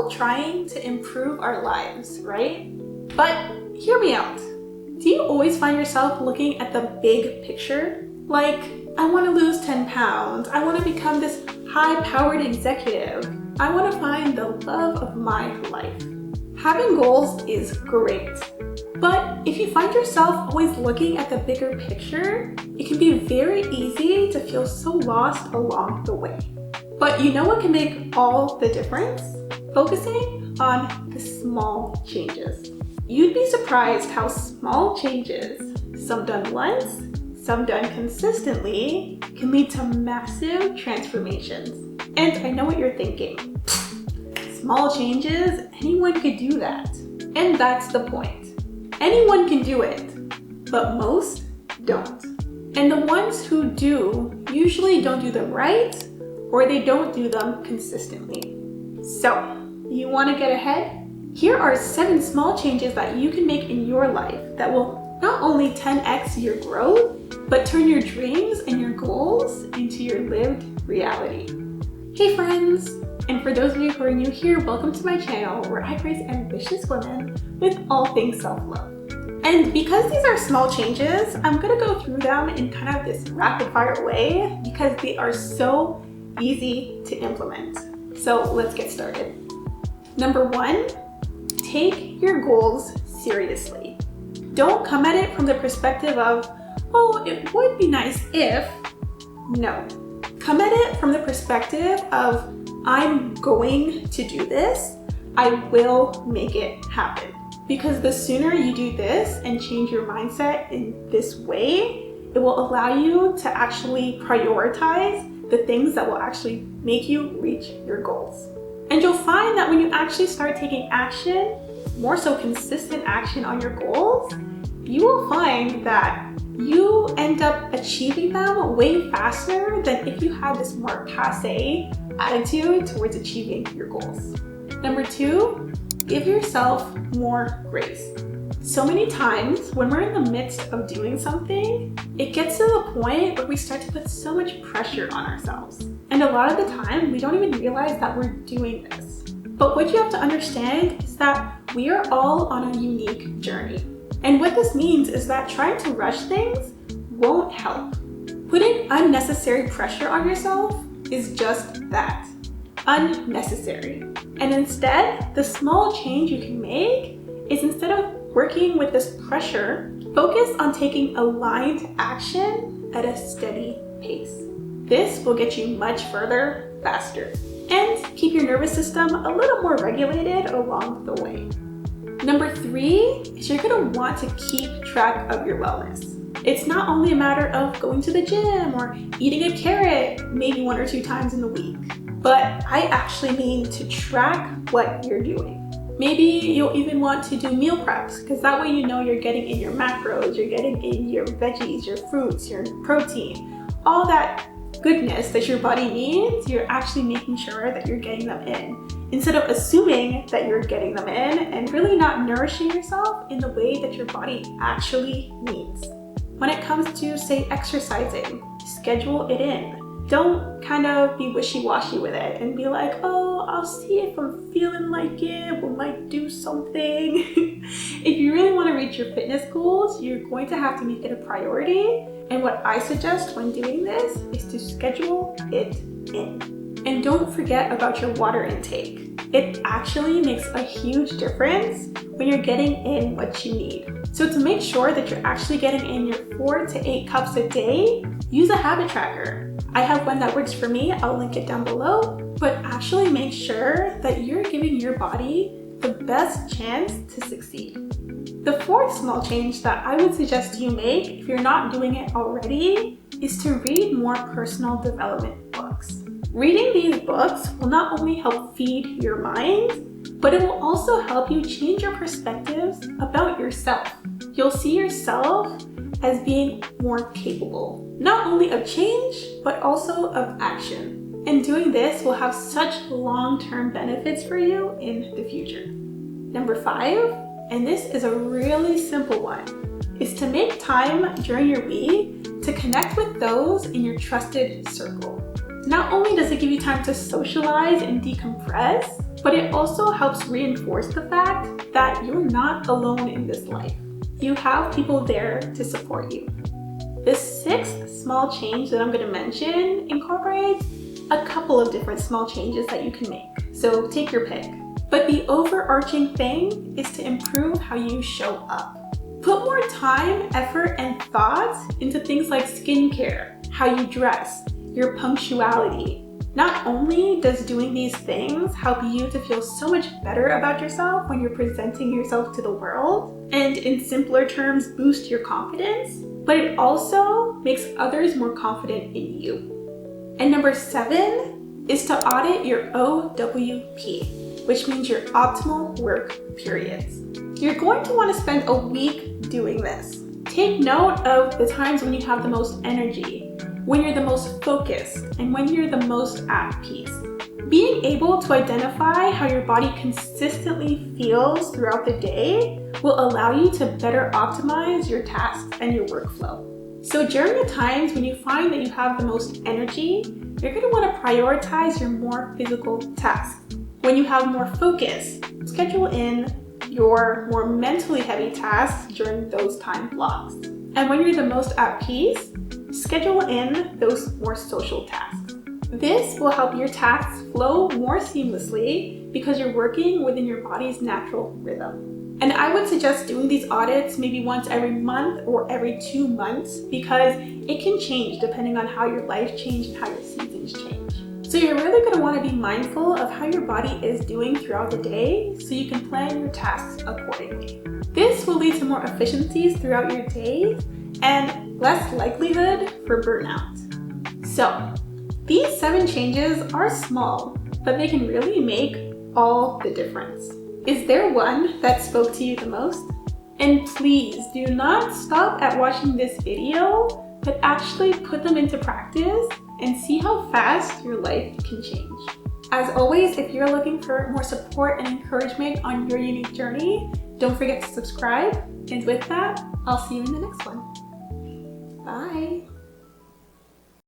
all trying to improve our lives, right? But hear me out. Do you always find yourself looking at the big picture? Like, I want to lose 10 pounds. I want to become this high-powered executive. I want to find the love of my life. Having goals is great. But if you find yourself always looking at the bigger picture, it can be very easy to feel so lost along the way. But you know what can make all the difference? Focusing on the small changes. You'd be surprised how small changes, some done once, some done consistently, can lead to massive transformations. And I know what you're thinking. Small changes, anyone could do that. And that's the point. Anyone can do it, but most don't. And the ones who do usually don't do them right, or they don't do them consistently. So, you want to get ahead? Here are 7 small changes that you can make in your life that will not only 10x your growth, but turn your dreams and your goals into your lived reality. Hey friends! And for those of you who are new here, welcome to my channel where I raise ambitious women with all things self-love. And because these are small changes, I'm going to go through them in kind of this rapid fire way because they are so easy to implement. So let's get started. Number 1, take your goals seriously. Don't come at it from the perspective of, oh, it would be nice if. No. Come at it from the perspective of, I'm going to do this. I will make it happen. Because the sooner you do this and change your mindset in this way, it will allow you to actually prioritize the things that will actually make you reach your goals. And you'll find that when you actually start taking action, more so consistent action on your goals, you will find that you end up achieving them way faster than if you had this more passe attitude towards achieving your goals. Number 2, give yourself more grace. So many times when we're in the midst of doing something, it gets to the point where we start to put so much pressure on ourselves. And a lot of the time, we don't even realize that we're doing this. But what you have to understand is that we are all on a unique journey. And what this means is that trying to rush things won't help. Putting unnecessary pressure on yourself is just that, unnecessary. And instead, the small change you can make is instead of working with this pressure, focus on taking aligned action at a steady pace. This will get you much further faster and keep your nervous system a little more regulated along the way. Number 3 is you're going to want to keep track of your wellness. It's not only a matter of going to the gym or eating a carrot maybe 1 or 2 times in the week, but I actually mean to track what you're doing. Maybe you'll even want to do meal preps because that way you know you're getting in your macros, you're getting in your veggies, your fruits, your protein, all that goodness that your body needs, you're actually making sure that you're getting them in. Instead of assuming that you're getting them in and really not nourishing yourself in the way that your body actually needs. When it comes to, say, exercising, schedule it in. Don't kind of be wishy-washy with it and be like, oh, I'll see if I'm feeling like it, we might do something. If you really want to reach your fitness goals, you're going to have to make it a priority. And what I suggest when doing this is to schedule it in. And don't forget about your water intake. It actually makes a huge difference when you're getting in what you need. So to make sure that you're actually getting in your 4 to 8 cups a day, use a habit tracker. I have one that works for me, I'll link it down below, but actually make sure that you're giving your body the best chance to succeed. The 4th small change that I would suggest you make, if you're not doing it already, is to read more personal development books. Reading these books will not only help feed your mind, but it will also help you change your perspectives about yourself. You'll see yourself as being more capable, not only of change, but also of action. And doing this will have such long-term benefits for you in the future. Number 5, and this is a really simple one, is to make time during your week to connect with those in your trusted circle. Not only does it give you time to socialize and decompress, but it also helps reinforce the fact that you're not alone in this life. You have people there to support you. The sixth small change that I'm going to mention incorporates a couple of different small changes that you can make. So take your pick. But the overarching thing is to improve how you show up. Put more time, effort, and thought into things like skincare, how you dress, your punctuality. Not only does doing these things help you to feel so much better about yourself when you're presenting yourself to the world, and in simpler terms, boost your confidence, but it also makes others more confident in you. And number 7 is to audit your OWP, which means your optimal work periods. You're going to want to spend a week doing this. Take note of the times when you have the most energy, when you're the most focused, and when you're the most at peace. Being able to identify how your body consistently feels throughout the day will allow you to better optimize your tasks and your workflow. So during the times when you find that you have the most energy, you're going to want to prioritize your more physical tasks. When you have more focus, schedule in your more mentally heavy tasks during those time blocks. And when you're the most at peace, schedule in those more social tasks. This will help your tasks flow more seamlessly because you're working within your body's natural rhythm. And I would suggest doing these audits maybe once every month or every 2 months because it can change depending on how your life changes and how your seasons change. So you're really going to want to be mindful of how your body is doing throughout the day so you can plan your tasks accordingly. This will lead to more efficiencies throughout your day and less likelihood for burnout. So these 7 changes are small, but they can really make all the difference. Is there one that spoke to you the most? And please do not stop at watching this video, but actually put them into practice and see how fast your life can change. As always, if you're looking for more support and encouragement on your unique journey, don't forget to subscribe. And with that, I'll see you in the next one. Bye.